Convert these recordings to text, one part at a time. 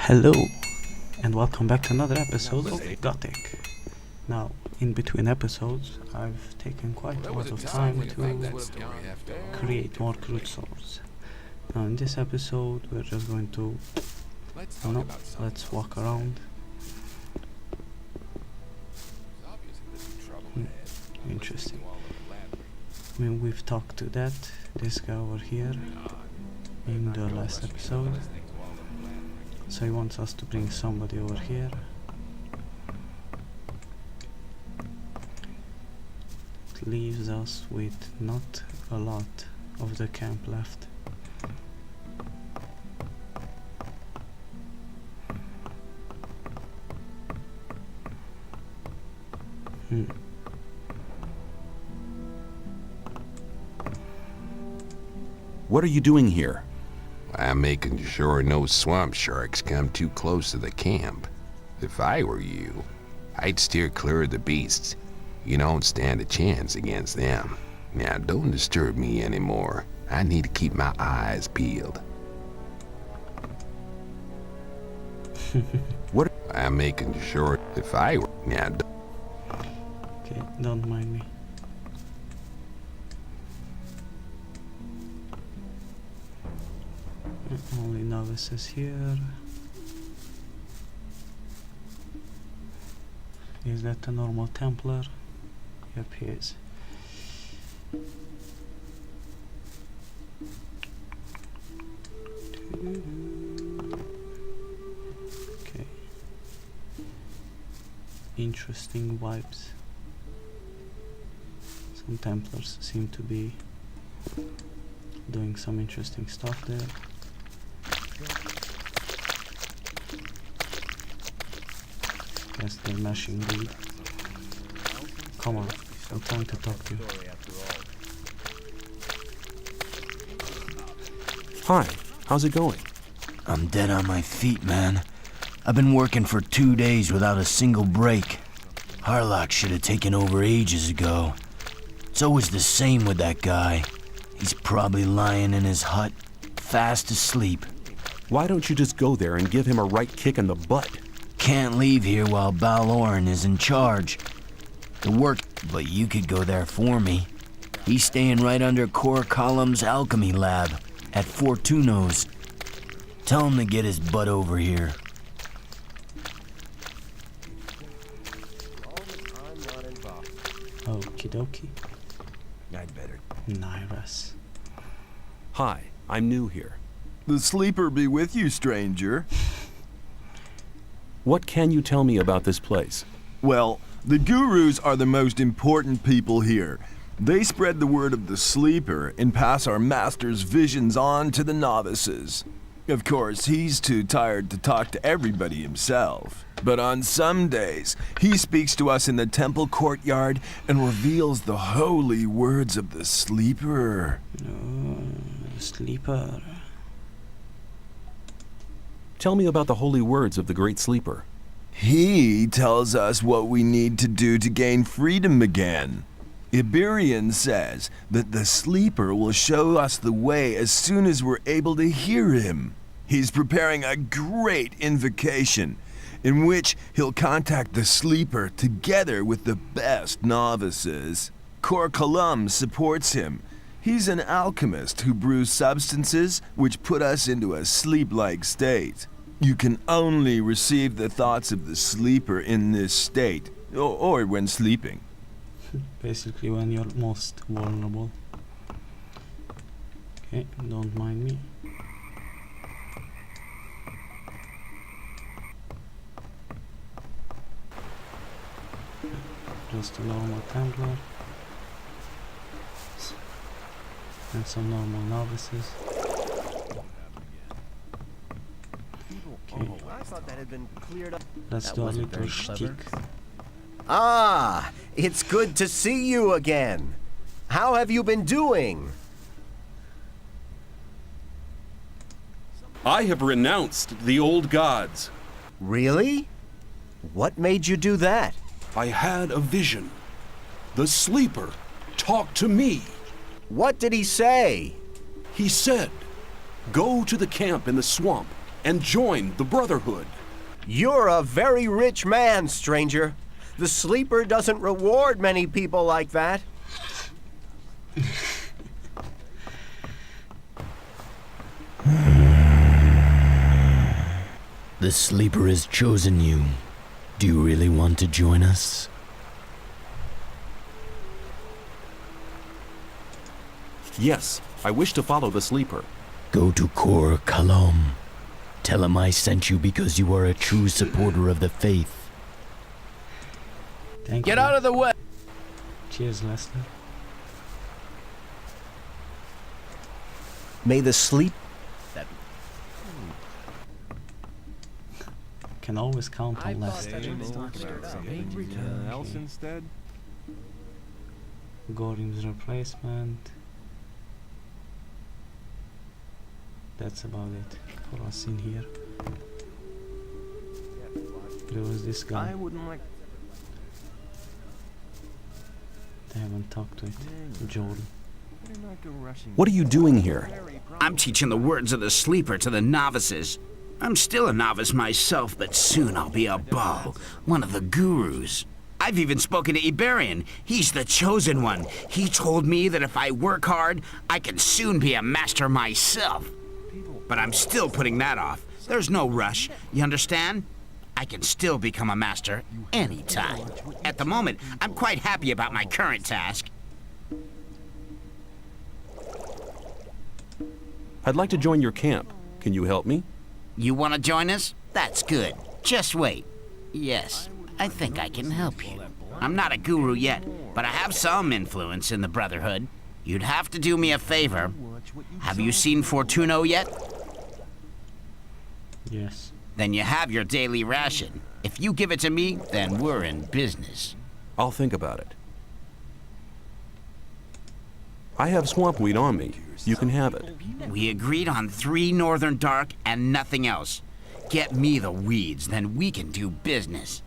Hello, and welcome back to another episode of Gothic. Now, in between episodes, I've taken quite a lot of time to create more crude swords. Now, in this episode, we're just going to, let's walk around. Interesting. I mean, we've talked to this guy over here in the last episode. So he wants us to bring somebody over here. It leaves us with not a lot of the camp left. What are you doing here? I'm making sure no swamp sharks come too close to the camp. If I were you, I'd steer clear of the beasts. You don't stand a chance against them. Now don't disturb me anymore. I need to keep my eyes peeled. What? I'm making sure if I were... Now Okay, don't mind me. Only novices here. Is that a normal Templar? Yep, he is. Okay. Interesting vibes. Some Templars seem to be doing some interesting stuff there. Guess they're mashing lead. Come on, I'm trying to talk to you. Hi, how's it going? I'm dead on my feet, man. I've been working for 2 days without a single break. Harlock should have taken over ages ago. It's always the same with that guy. He's probably lying in his hut, fast asleep. Why don't you just go there and give him a right kick in the butt? Can't leave here while Balorn is in charge. The work, but you could go there for me. He's staying right under Core Column's alchemy lab at Fortuno's. Tell him to get his butt over here. Okie dokie. I'd better. Nice. Hi, I'm new here. The sleeper be with you, stranger. What can you tell me about this place? Well, the gurus are the most important people here. They spread the word of the sleeper and pass our master's visions on to the novices. Of course, he's too tired to talk to everybody himself. But on some days, he speaks to us in the temple courtyard and reveals the holy words of the sleeper. Sleeper. Tell me about the holy words of the Great Sleeper. He tells us what we need to do to gain freedom again. Iberian says that the sleeper will show us the way as soon as we're able to hear him. He's preparing a great invocation in which he'll contact the sleeper together with the best novices. Cor Colum supports him. He's an alchemist who brews substances which put us into a sleep-like state. You can only receive the thoughts of the sleeper in this state, or when sleeping. Basically when you're most vulnerable. Okay, don't mind me. Just a normal Templar. And some normal novices. Okay. I thought that had been cleared up. Let's do a little shtick. Ah, it's good to see you again. How have you been doing? I have renounced the old gods. Really? What made you do that? I had a vision. The sleeper talked to me. What did he say? He said, go to the camp in the swamp and join the Brotherhood. You're a very rich man, stranger. The Sleeper doesn't reward many people like that. The Sleeper has chosen you. Do you really want to join us? Yes, I wish to follow the Sleeper. Go to Kor Kalam. Tell him I sent you because you are a true supporter of the faith. Thank Get you. out of the way! Cheers, Lester. May the sleep... Can always count on Lester. else instead? Gorim's replacement. That's about it for us in here. There was this guy. wouldn't like. I haven't talked to it. Jordan. What are you doing here? I'm teaching the words of the Sleeper to the novices. I'm still a novice myself, but soon I'll be a Baal, one of the gurus. I've even spoken to Iberian. He's the chosen one. He told me that if I work hard, I can soon be a master myself. But I'm still putting that off. There's no rush, you understand? I can still become a master anytime. At the moment, I'm quite happy about my current task. I'd like to join your camp. Can you help me? You want to join us? That's good. Just wait. Yes, I think I can help you. I'm not a guru yet, but I have some influence in the Brotherhood. You'd have to do me a favor. Have you seen Fortuno yet? Yes. Then you have your daily ration. If you give it to me, then we're in business. I'll think about it. I have swampweed on me. You can have it. We agreed on 3 Northern Dark and nothing else. Get me the weeds, then we can do business.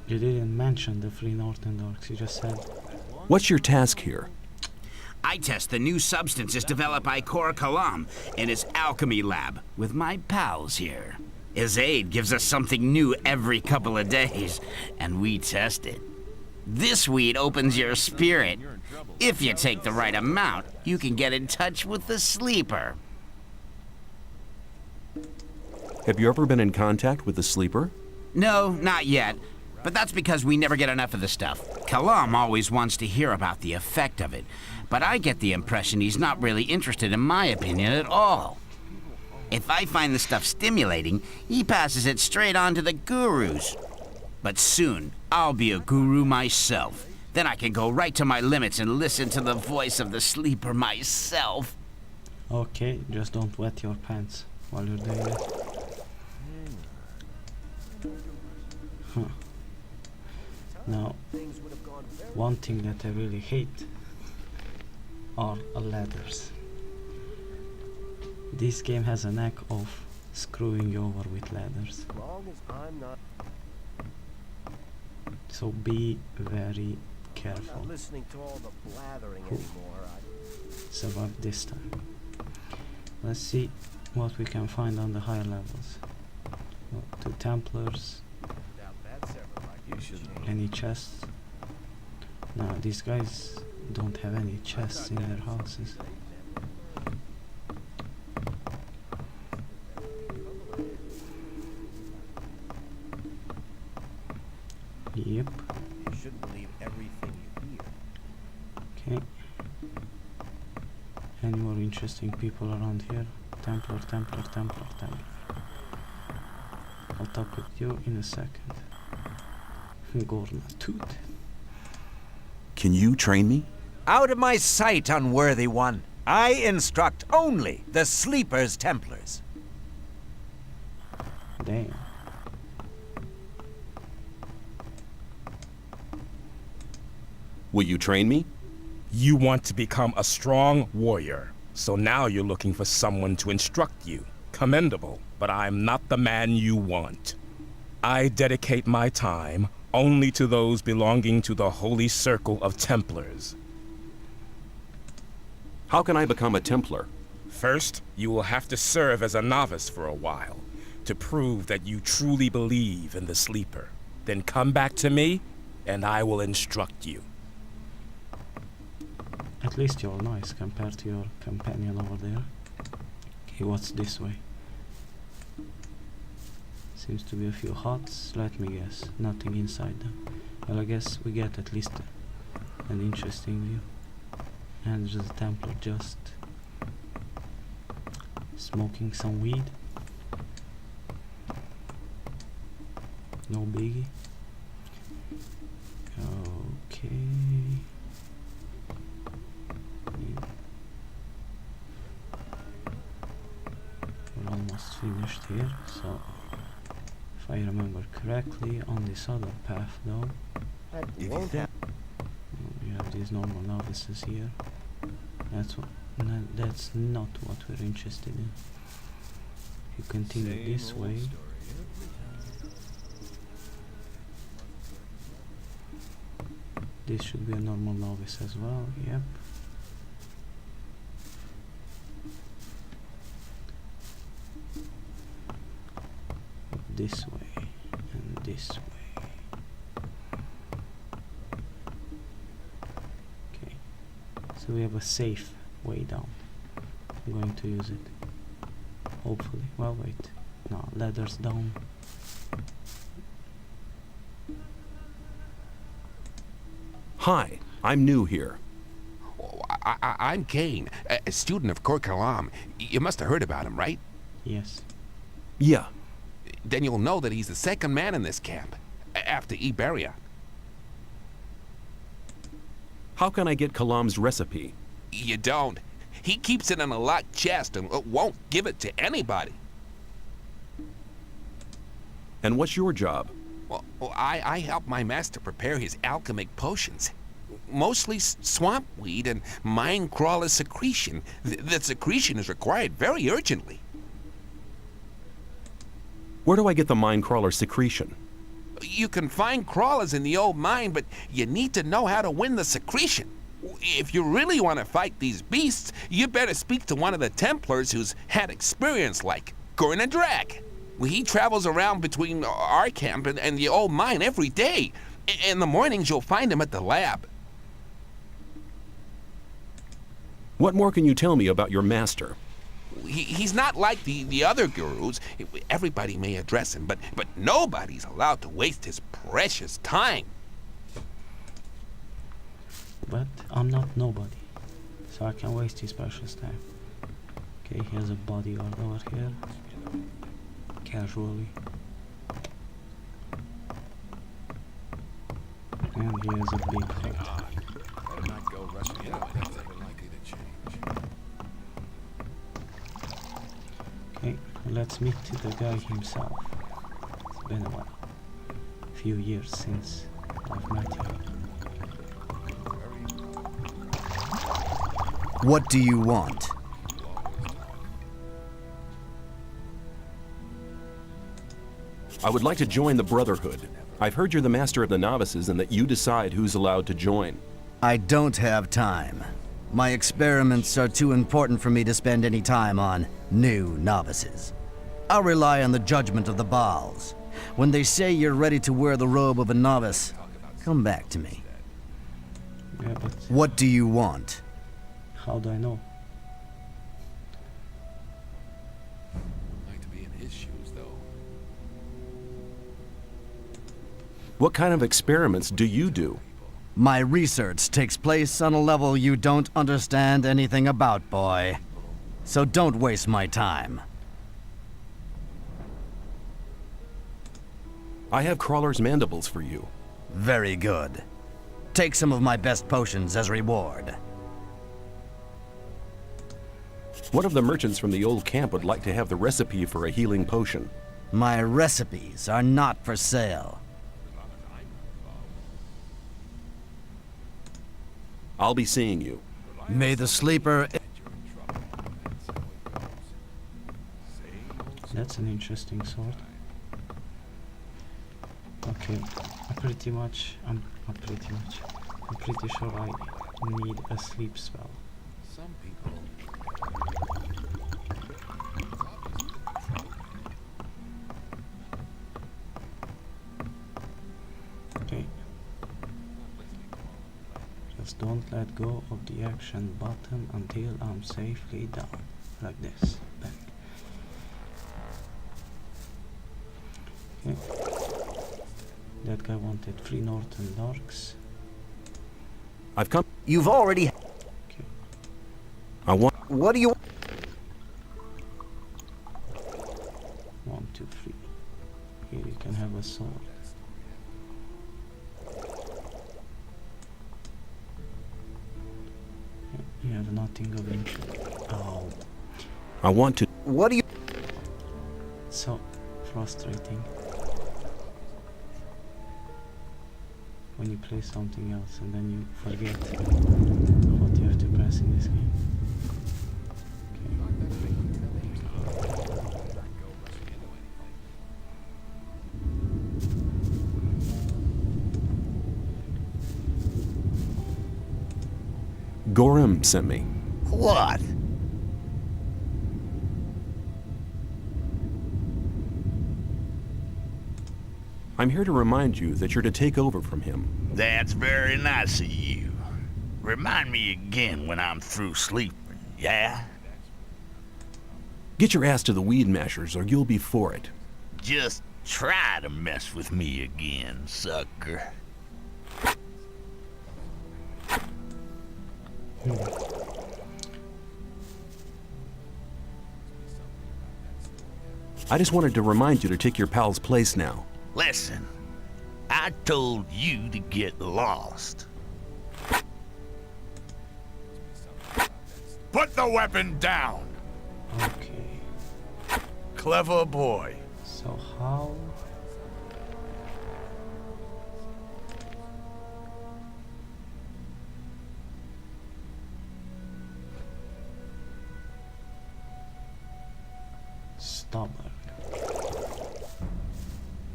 You didn't mention the 3 Northern Darks, you just said. What's your task here? I test the new substances developed by Kor Kalam in his alchemy lab with my pals here. His aid gives us something new every couple of days, and we test it. This weed opens your spirit. If you take the right amount, you can get in touch with the Sleeper. Have you ever been in contact with the Sleeper? No, not yet. But that's because we never get enough of the stuff. Kalam always wants to hear about the effect of it, but I get the impression he's not really interested in my opinion at all. If I find the stuff stimulating, he passes it straight on to the gurus. But soon, I'll be a guru myself. Then I can go right to my limits and listen to the voice of the Sleeper myself. Okay, just don't wet your pants while you're doing it. Huh. Now, one thing that I really hate are ladders. This game has a knack of screwing you over with ladders. So be very careful. Listening to all the blathering anymore. Survive this time. Let's see what we can find on the higher levels. Well, 2 Templars. Any chests? No, these guys don't have any chests in their houses. Yep. You shouldn't believe everything you hear. Okay. Any more interesting people around here? Templar, Templar, Templar, Templar. I'll talk with you in a second. Gorna Toot. Can you train me? Out of my sight, unworthy one. I instruct only the Sleeper's Templars. Damn. Will you train me? You want to become a strong warrior, so now you're looking for someone to instruct you. Commendable, but I'm not the man you want. I dedicate my time only to those belonging to the Holy Circle of Templars. How can I become a Templar? First, you will have to serve as a novice for a while. to prove that you truly believe in the sleeper. Then come back to me, and I will instruct you. At least you're nice compared to your companion over there. Okay, what's this way? Seems to be a few huts. Let me guess, nothing inside them. Well, I guess we get at least an interesting view. And there's a Templar just smoking some weed. No biggie. Okay. We're almost finished here, so if I remember correctly, on this other path though, we have these normal novices here. That's not what we're interested in. If you continue this way, this should be a normal novice as well. Yep. This way and this way. Okay, so we have a safe way down. I'm going to use it, hopefully. Well, wait, no, ladders down. Hi, I'm new here. Oh, I'm Kane, a student of Korkalam. You must have heard about him, right? Yes. Yeah. Then you'll know that he's the second man in this camp, after Iberia. How can I get Kalam's recipe? You don't. He keeps it in a locked chest and won't give it to anybody. And what's your job? Well, I help my master prepare his alchemic potions. Mostly swamp weed and mine crawler secretion. The secretion is required very urgently. Where do I get the mine crawler secretion? You can find crawlers in the old mine, but you need to know how to win the secretion. If you really want to fight these beasts, you better speak to one of the Templars who's had experience like Gurna Drag. He travels around between our camp and the old mine every day. In the mornings, you'll find him at the lab. What more can you tell me about your master? He's not like the other gurus. Everybody may address him, but nobody's allowed to waste his precious time. But I'm not nobody, so I can waste his precious time. Okay, here's a bodyguard over here. Casually. And here's a big fight. Okay, let's meet the guy himself. It's been a few years since I've met him. What do you want? I would like to join the Brotherhood. I've heard you're the master of the novices and that you decide who's allowed to join. I don't have time. My experiments are too important for me to spend any time on new novices. I'll rely on the judgment of the Baals. When they say you're ready to wear the robe of a novice, come back to me. Yeah, but What do you want? how do I know? Like to be in his shoes, though. What kind of experiments do you do? My research takes place on a level you don't understand anything about, boy. So don't waste my time. I have Crawler's mandibles for you. Very good. Take some of my best potions as reward. One of the merchants from the old camp would like to have the recipe for a healing potion. My recipes are not for sale. I'll be seeing you. May the sleeper... That's an interesting sword. Okay, I'm pretty sure I need a sleep spell. Some people. just don't let go of the action button until I'm safely down. Like this. Back. Okay. That guy wanted 3 northern dorks. I've come. You've already... Okay. I want. What do you... 1, 2, 3. Here you can have a sword. You have nothing of interest. Oh, I want to. What do you... so frustrating. When you play something else and then you forget what you have to press in this game. Gorham sent me. What? I'm here to remind you that you're to take over from him. That's very nice of you. Remind me again when I'm through sleeping, yeah? Get your ass to the weed mashers or you'll be for it. Just try to mess with me again, sucker. I just wanted to remind you to take your pal's place now. Listen, I told you to get lost. Put the weapon down! Okay. Clever boy. So how? Stubborn.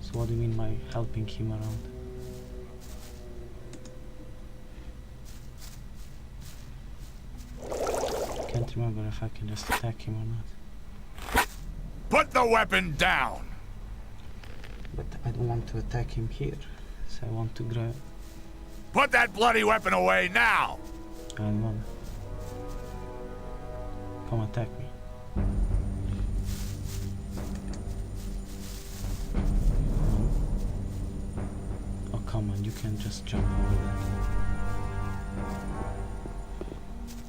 So what do you mean by helping him around? Can't remember if I can just attack him or not. Put the weapon down! But I don't want to attack him here. So I want to grab. Put that bloody weapon away now! I don't want. Come attack me. Oh come on, you can just jump over that.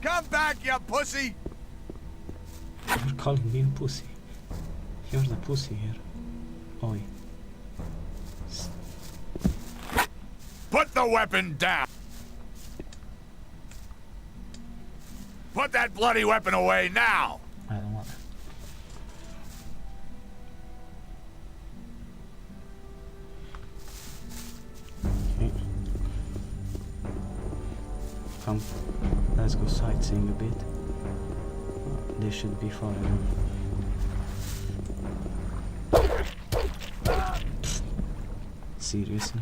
Come back, you pussy! You're calling me a pussy. You're the pussy here. Oi. Put the weapon down! Put that bloody weapon away now! I don't want it. Okay. Come, let's go sightseeing a bit. They should be far enough. Seriously?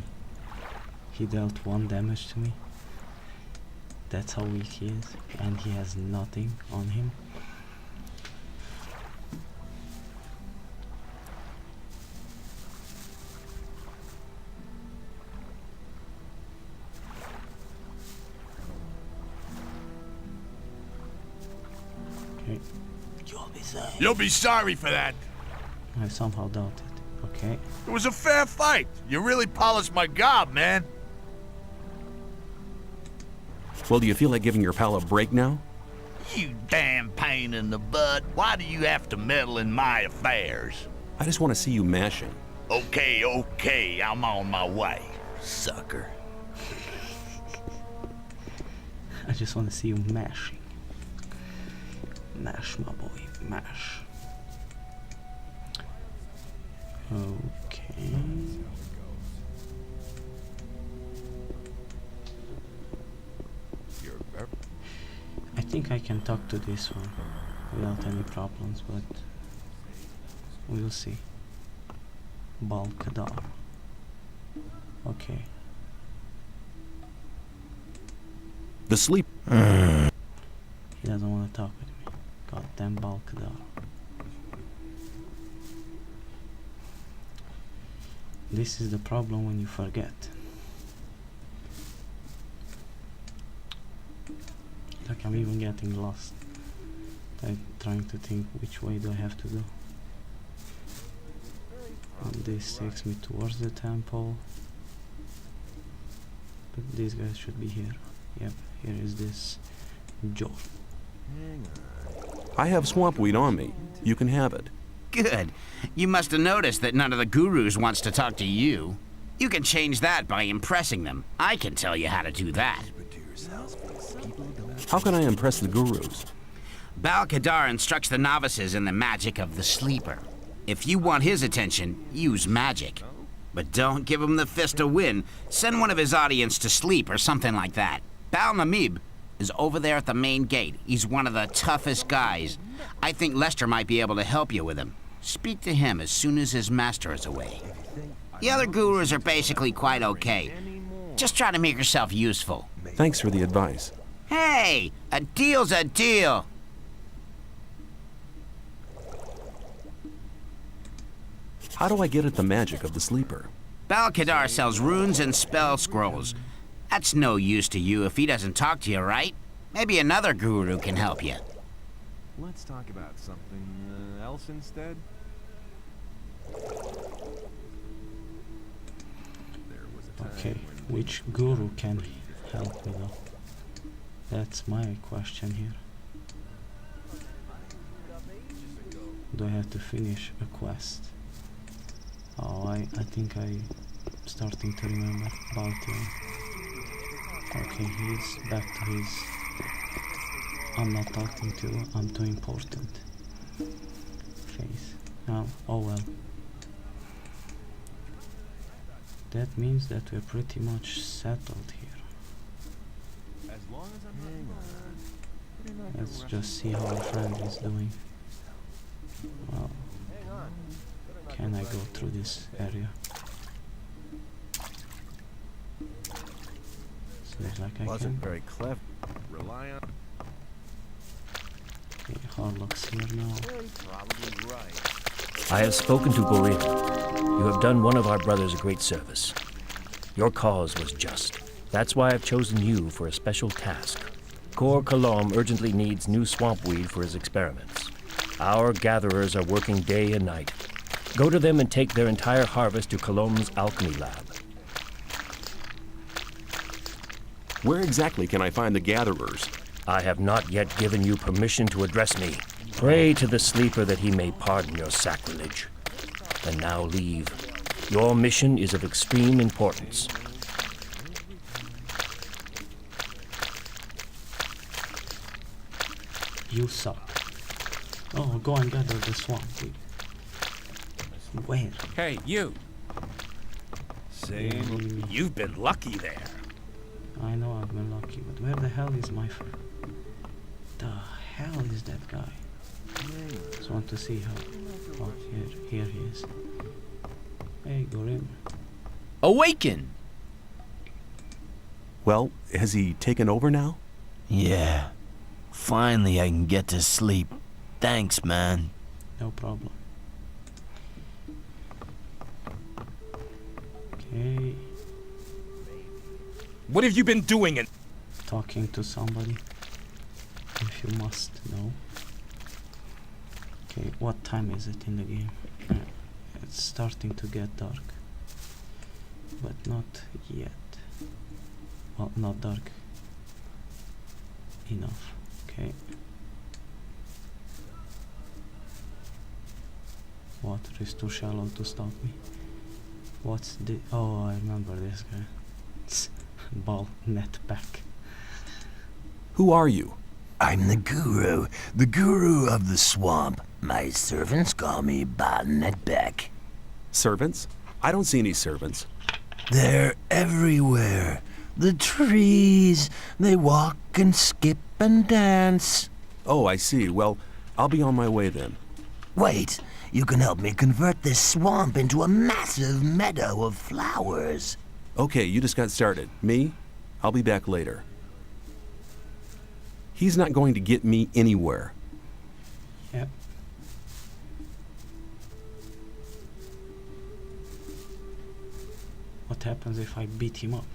He dealt 1 damage to me? That's how weak he is, and he has nothing on him. Okay. You'll be sorry for that. I somehow doubt it. Okay. It was a fair fight. You really polished my gob, man. Well, do you feel like giving your pal a break now? You damn pain in the butt. Why do you have to meddle in my affairs? I just want to see you mashing. Okay, I'm on my way, sucker. I just want to see you mashing. Mash, my boy, mash. Okay. I think I can talk to this one without any problems, but we'll see. Balkadar. Okay. The sleep. He doesn't want to talk with me. Goddamn Balkadar. This is the problem when you forget. I'm even getting lost. I'm trying to think which way do I have to go. And this takes me towards the temple. But these guys should be here. Yep, here is this door. I have swamp weed on me. You can have it. Good. You must have noticed that none of the gurus wants to talk to you. You can change that by impressing them. I can tell you how to do that. How can I impress the gurus? Bal-Kadar instructs the novices in the magic of the sleeper. If you want his attention, use magic. But don't give him the fist to win. Send one of his audience to sleep or something like that. Bal-Namib is over there at the main gate. He's one of the toughest guys. I think Lester might be able to help you with him. Speak to him as soon as his master is away. The other gurus are basically quite okay. Just try to make yourself useful. Thanks for the advice. Hey, a deal's a deal. How do I get at the magic of the sleeper? Bal-Kadar sells runes and spell scrolls. That's no use to you if he doesn't talk to you, right? Maybe another guru can help you. Let's talk about something else instead. Okay, which guru can help me though? That's my question here. Do I have to finish a quest? Oh, I think I'm starting to remember about him. Okay, he's back to his I'm not talking to, I'm too important face. Oh well. That means that we're pretty much settled here. As long as I'm not Let's just see how our friend is doing. Well, can I go through this area? Seems like I wasn't can. very clever. Rely on. Okay, Harlock's here now. Probably right. I have spoken to Gorilla. You have done one of our brothers a great service. Your cause was just. That's why I've chosen you for a special task. Kor Kalom urgently needs new swamp weed for his experiments. Our gatherers are working day and night. Go to them and take their entire harvest to Kalom's alchemy lab. Where exactly can I find the gatherers? I have not yet given you permission to address me. Pray to the sleeper that he may pardon your sacrilege. And now leave. Your mission is of extreme importance. You suck. Oh, go and gather the swamp weed. Where? Hey, you. Same. You've been lucky there. I know I've been lucky, but where the hell is my friend? The hell is that guy? Just want to see how. Oh, here he is. Hey, Gorim. Awaken! Well, has he taken over now? Yeah. Finally I can get to sleep. Thanks, man. No problem. Okay. What have you been doing in... Talking to somebody. If you must know. Okay, what time is it in the game? It's starting to get dark. But not yet. Well, not dark enough. Okay. Water is too shallow to stop me. What's the... Oh, I remember this guy. It's ball net back. Who are you? I'm the guru of the swamp. My servants call me Botnetbeck. Servants? I don't see any servants. They're everywhere. The trees, they walk and skip and dance. Oh, I see. Well, I'll be on my way then. Wait, you can help me convert this swamp into a massive meadow of flowers. Okay, you just got started. Me? I'll be back later. He's not going to get me anywhere. Yep. What happens if I beat him up?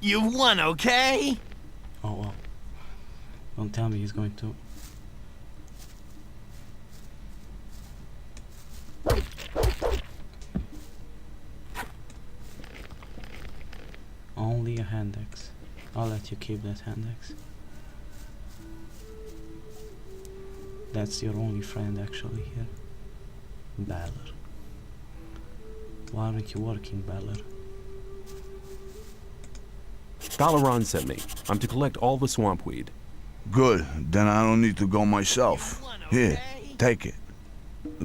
You've won, okay? Oh well. Don't tell me he's going to. Only a hand axe. I'll let you keep that hand axe. That's your only friend actually here. Balor. Why aren't you working, Balor? Dalaran sent me. I'm to collect all the swamp weed. Good, then I don't need to go myself. Here, take it.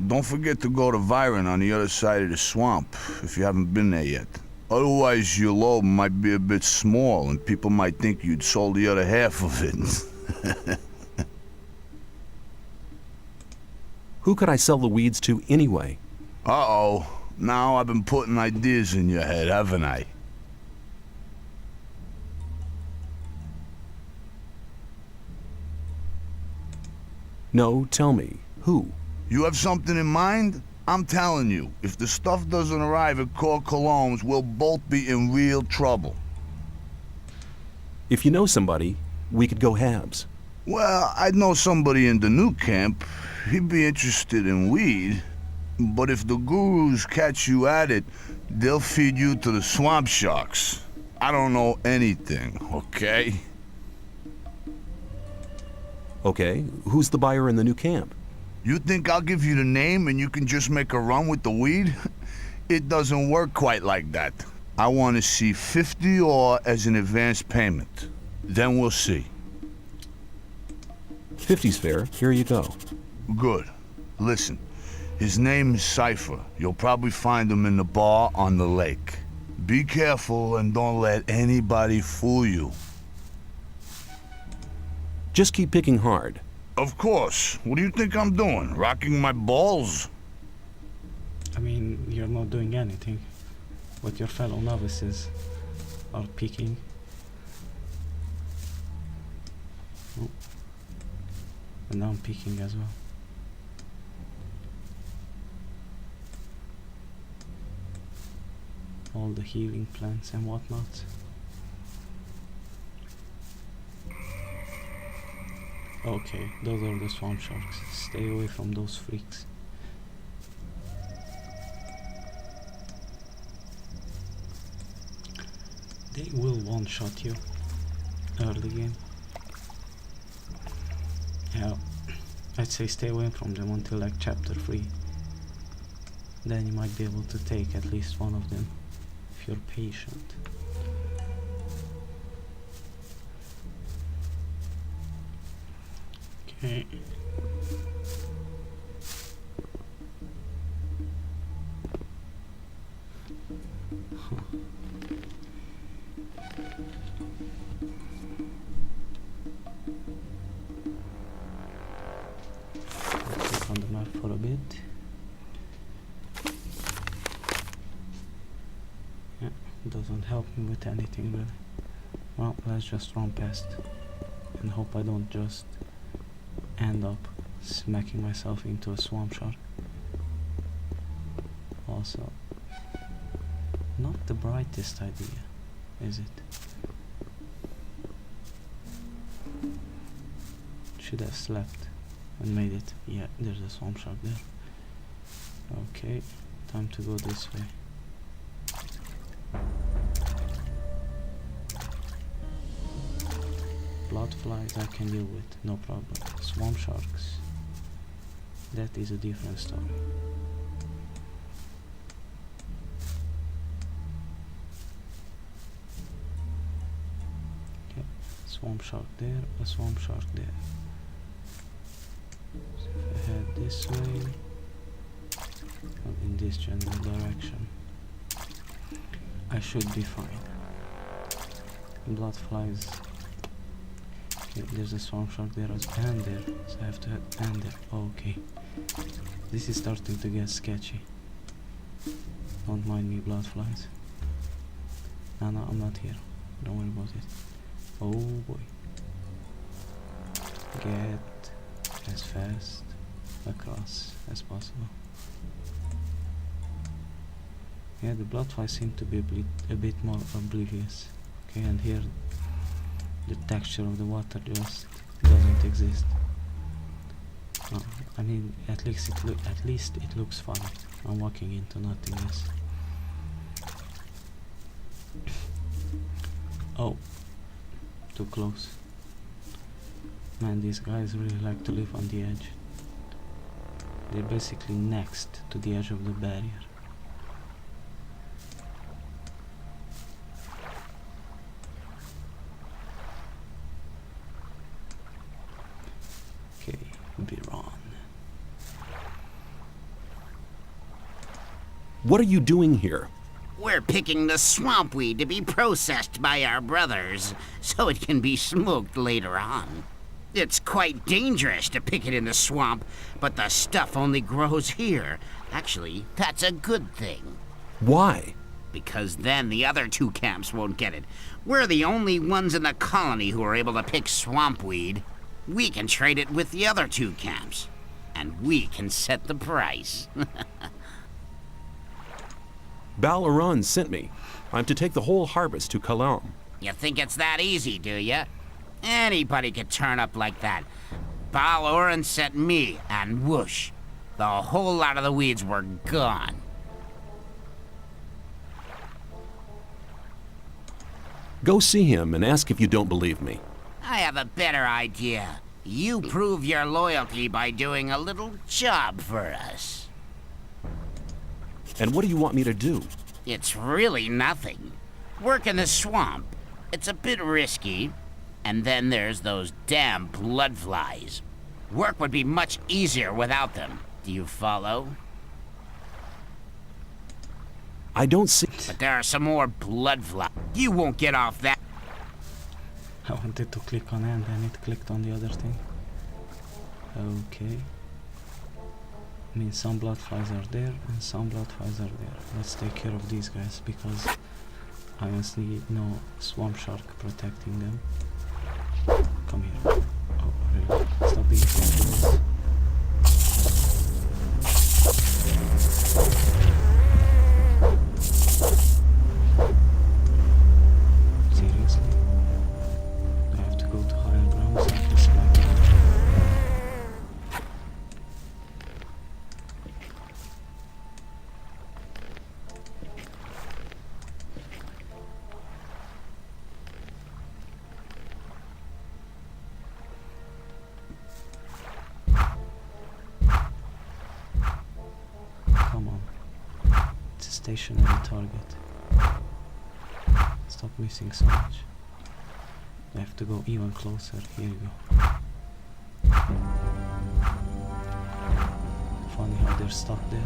Don't forget to go to Viren on the other side of the swamp, if you haven't been there yet. Otherwise, your load might be a bit small, and people might think you'd sold the other half of it. Who could I sell the weeds to anyway? Uh-oh. Now I've been putting ideas in your head, haven't I? No, tell me. Who? You have something in mind? I'm telling you, if the stuff doesn't arrive at Cor Colom's, we'll both be in real trouble. If you know somebody, we could go halves. Well, I'd know somebody in the new camp. He'd be interested in weed. But if the gurus catch you at it, they'll feed you to the swamp sharks. I don't know anything, okay? Okay, who's the buyer in the new camp? You think I'll give you the name and you can just make a run with the weed? It doesn't work quite like that. I want to see 50 ore as an advance payment. Then we'll see. 50's fair. Here you go. Good. Listen, his name is Cypher. You'll probably find him in the bar on the lake. Be careful and don't let anybody fool you. Just keep picking hard. Of course. What do you think I'm doing? Rocking my balls? I mean, you're not doing anything. What your fellow novices are picking. Oh. And I'm picking as well. All the healing plants and whatnot. Okay, those are the swamp sharks. Stay away from those freaks. They will one-shot you early game. Yeah, I'd say stay away from them until like chapter 3. Then you might be able to take at least one of them if you're patient. Okay. Click on the map for a bit. Yeah, doesn't help me with anything really. Well, let's just run past and hope I don't just end up smacking myself into a swamp shark. Also, not the brightest idea, is it? Should have slept and made it. Yeah, there's a swamp shark there. Okay, time to go this way. Blood flies I can deal with, no problem. Swamp sharks, that is a different story. Okay, swamp shark there, a swamp shark there. So if I head this way, or in this general direction, I should be fine. Blood flies. Okay, there's a swamp shark there and there, so I have to head and there. Okay, this is starting to get sketchy. Don't mind me, blood flies. No, I'm not here. Don't worry about it. Oh boy. Get as fast across as possible. Yeah, the blood flies seem to be a bit more oblivious. Okay, and here the texture of the water just doesn't exist. Oh, I mean, at least it looks fun. I'm walking into nothingness. Oh, too close. Man, these guys really like to live on the edge. They're basically next to the edge of the barrier. Okay, be wrong. What are you doing here? We're picking the swamp weed to be processed by our brothers, so it can be smoked later on. It's quite dangerous to pick it in the swamp, but the stuff only grows here. Actually, that's a good thing. Why? Because then the other 2 camps won't get it. We're the only ones in the colony who are able to pick swamp weed. We can trade it with the other 2 camps, and we can set the price. Balaran sent me. I'm to take the whole harvest to Kalam. You think it's that easy, do you? Anybody could turn up like that. Balaran sent me, and whoosh, the whole lot of the weeds were gone. Go see him and ask if you don't believe me. I have a better idea. You prove your loyalty by doing a little job for us. And what do you want me to do? It's really nothing. Work in the swamp. It's a bit risky. And then there's those damn blood flies. Work would be much easier without them. Do you follow? I don't see... But there are some more blood flies. You won't get off that. I wanted to click on it and then it clicked on the other thing. Okay. I mean, some blood flies are there and some blood flies are there. Let's take care of these guys because I honestly no swamp shark protecting them. Come here. Oh, really? Stop being so seriously? Do I have to go to higher grounds like this back? Stationary target. Stop missing so much. I have to go even closer. Here you go. Funny how they're stuck there.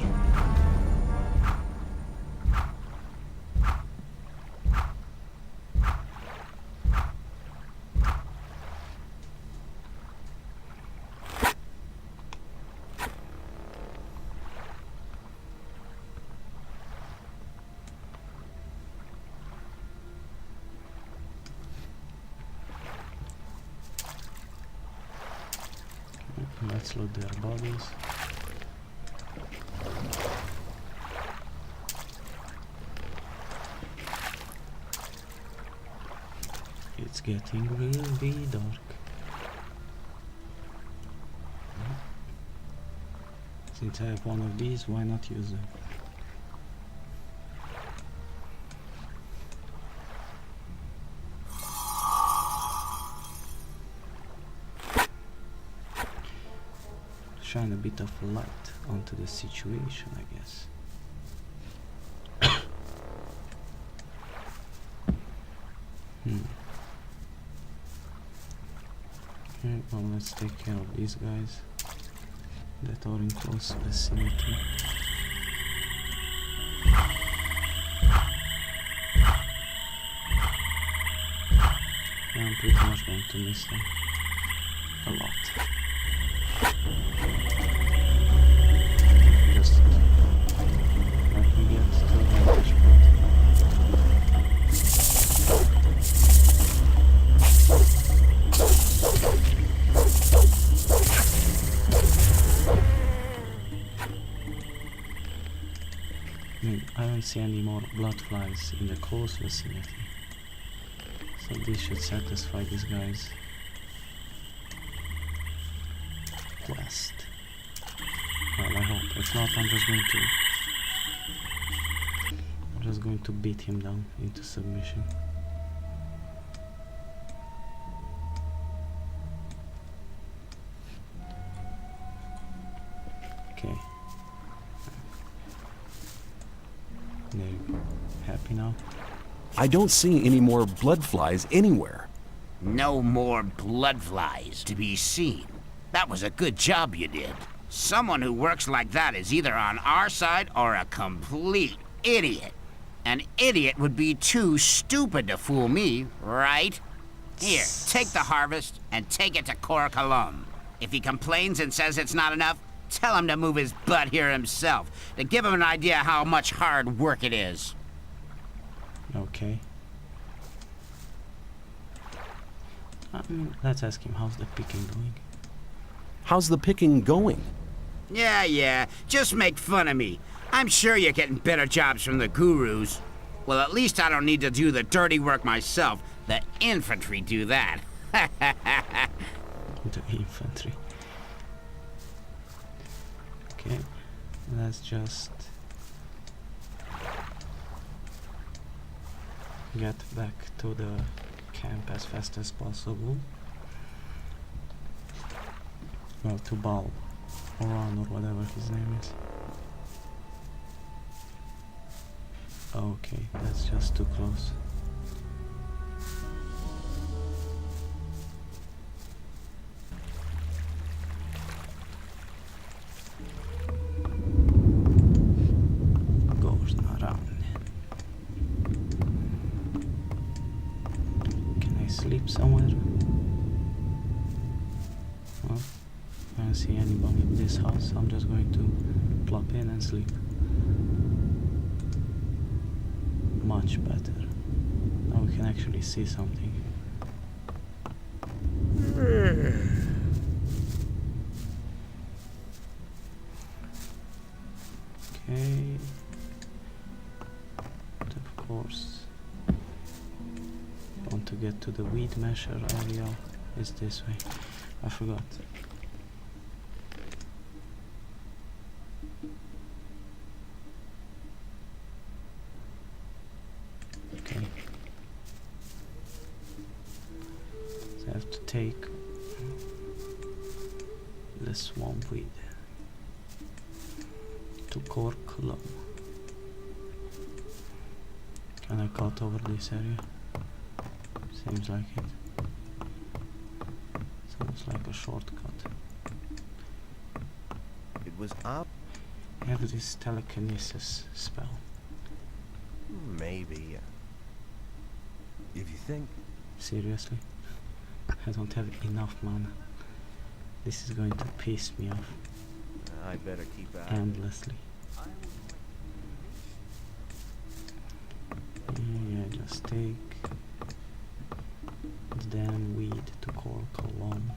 Let's loot their bodies. It's getting really dark. Since I have one of these, why not use them? Shine a bit of light onto the situation, I guess. Okay, well, let's take care of these guys that are in close vicinity. Yeah, I'm pretty much going to miss them a lot. Just let me get to the vantage point. I don't see any more blood flies in the close vicinity, so this should satisfy these guys. quest. Well, I hope. If not, I'm just going to beat him down into submission. Okay. There you go. Happy now? I don't see any more blood flies anywhere. No more blood flies to be seen. That was a good job you did. Someone who works like that is either on our side or a complete idiot. An idiot would be too stupid to fool me, right? Here, take the harvest and take it to Cor Colum. If he complains and says it's not enough, tell him to move his butt here himself, to give him an idea how much hard work it is. Okay. Let's ask him, how's the picking going? How's the picking going? Yeah, just make fun of me. I'm sure you're getting better jobs from the gurus. Well, at least I don't need to do the dirty work myself. The infantry do that. The infantry. Okay, let's just get back to the camp as fast as possible. Well, to Bal, or Ron, or whatever his name is. Okay, that's just too close. Goes around. Can I sleep somewhere? Well, I don't see anybody in this house. I'm just going to plop in and sleep. Much better. Now we can actually see something. Okay. But of course, want to get to the weed measure area is this way. I forgot. Okay. So I have to take the swamp weed to Cor Colum. Can I cut over this area? Seems like it. Sounds like a shortcut. It was up. I have this telekinesis spell. Maybe. If you think. Seriously? I don't have enough mana. This is going to piss me off. I better keep out. Endlessly. Yeah, just take the damn weed to Cor Colum.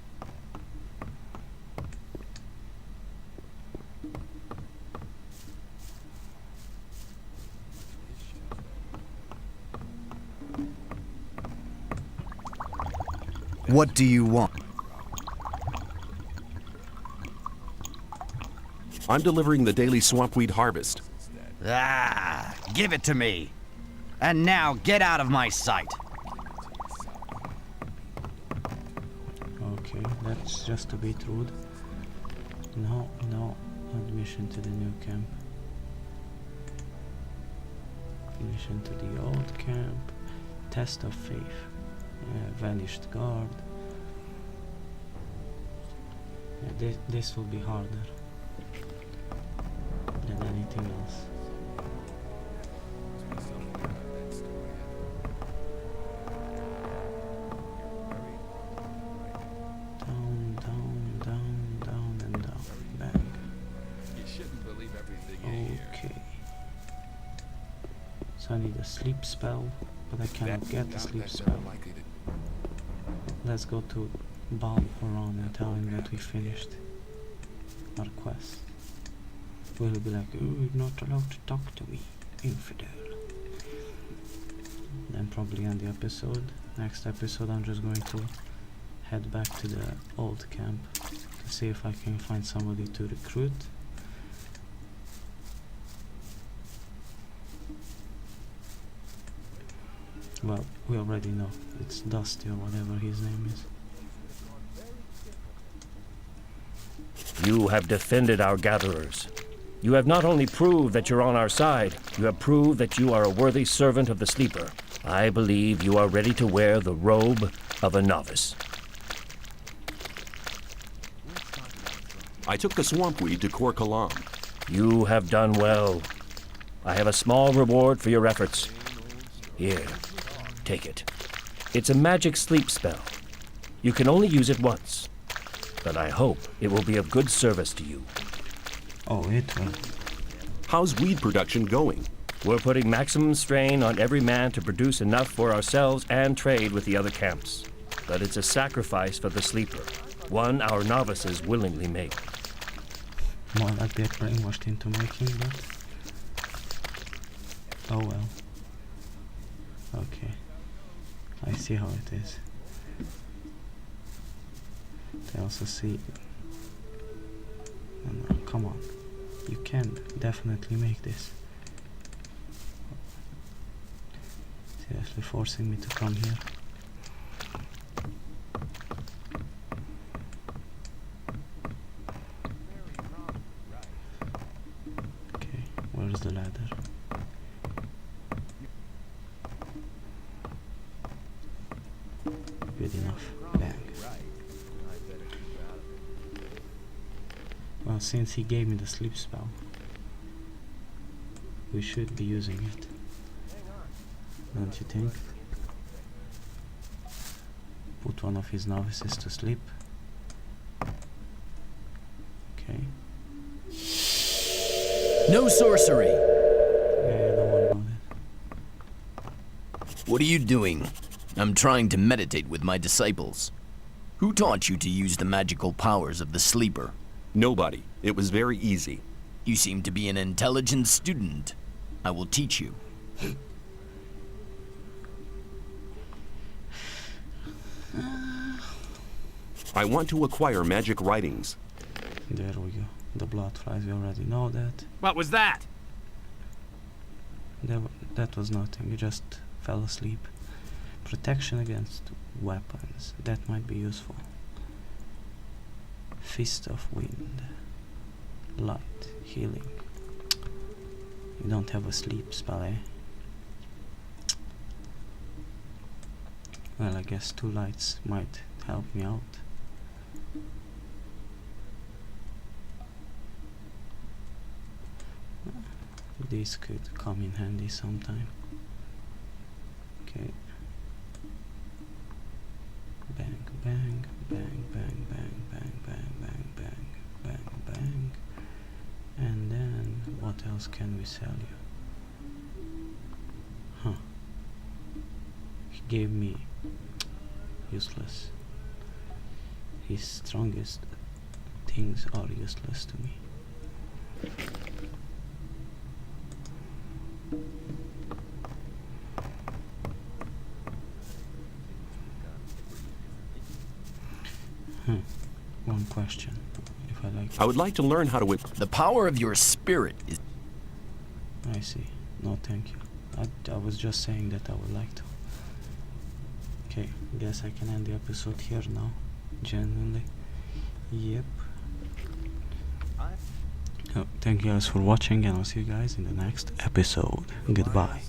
What do you want? I'm delivering the daily swampweed harvest. Give it to me. And now get out of my sight. Okay, that's just a bit rude. No admission to the new camp. Admission to the old camp. Test of faith. Vanished guard. Yeah, this will be harder than anything else. Down, down, down, down, and down. Bang. You shouldn't believe everything you hear. Okay. So I need a sleep spell, but I cannot get the sleep spell. Let's go to Bal Oran and tell him that we finished our quest. Will he be like, "Oh, you're not allowed to talk to me, infidel." Then probably end the episode. Next episode I'm just going to head back to the old camp to see if I can find somebody to recruit. Well, we already know. It's Dusty or whatever his name is. You have defended our gatherers. You have not only proved that you're on our side, you have proved that you are a worthy servant of the Sleeper. I believe you are ready to wear the robe of a novice. I took the swamp weed to Kor Kalam. You have done well. I have a small reward for your efforts. Here, take it. It's a magic sleep spell. You can only use it once, but I hope it will be of good service to you. Oh, it will. How's weed production going? We're putting maximum strain on every man to produce enough for ourselves and trade with the other camps. But it's a sacrifice for the Sleeper, one our novices willingly make. More like they're brainwashed into making that. Oh well. Okay. I see how it is. They also see... No, come on. You can definitely make this. Seriously forcing me to come here. Okay, where's the ladder? Good enough. Bang. Well, since he gave me the sleep spell, we should be using it. Don't you think? Put one of his novices to sleep. Okay. No sorcery! Yeah, don't worry about it. What are you doing? I'm trying to meditate with my disciples. Who taught you to use the magical powers of the Sleeper? Nobody. It was very easy. You seem to be an intelligent student. I will teach you. I want to acquire magic writings. There we go. The blood flies, we already know that. What was that? That was nothing, you just fell asleep. Protection against weapons, that might be useful. Fist of Wind. Light, healing. You don't have a sleep spell, eh? Well, I guess 2 lights might help me out. This could come in handy sometime. Okay. Bang, bang, bang, bang, bang, bang, bang, bang, bang, bang, bang. And then, what else can we sell you? Huh. He gave me useless. His strongest things are useless to me. One question, if I like. I would like to learn how to... The power of your spirit is... I see. No, thank you. I was just saying that I would like to. Okay, guess I can end the episode here now. Genuinely. Yep. Oh, thank you guys for watching, and I'll see you guys in the next episode. Goodbye.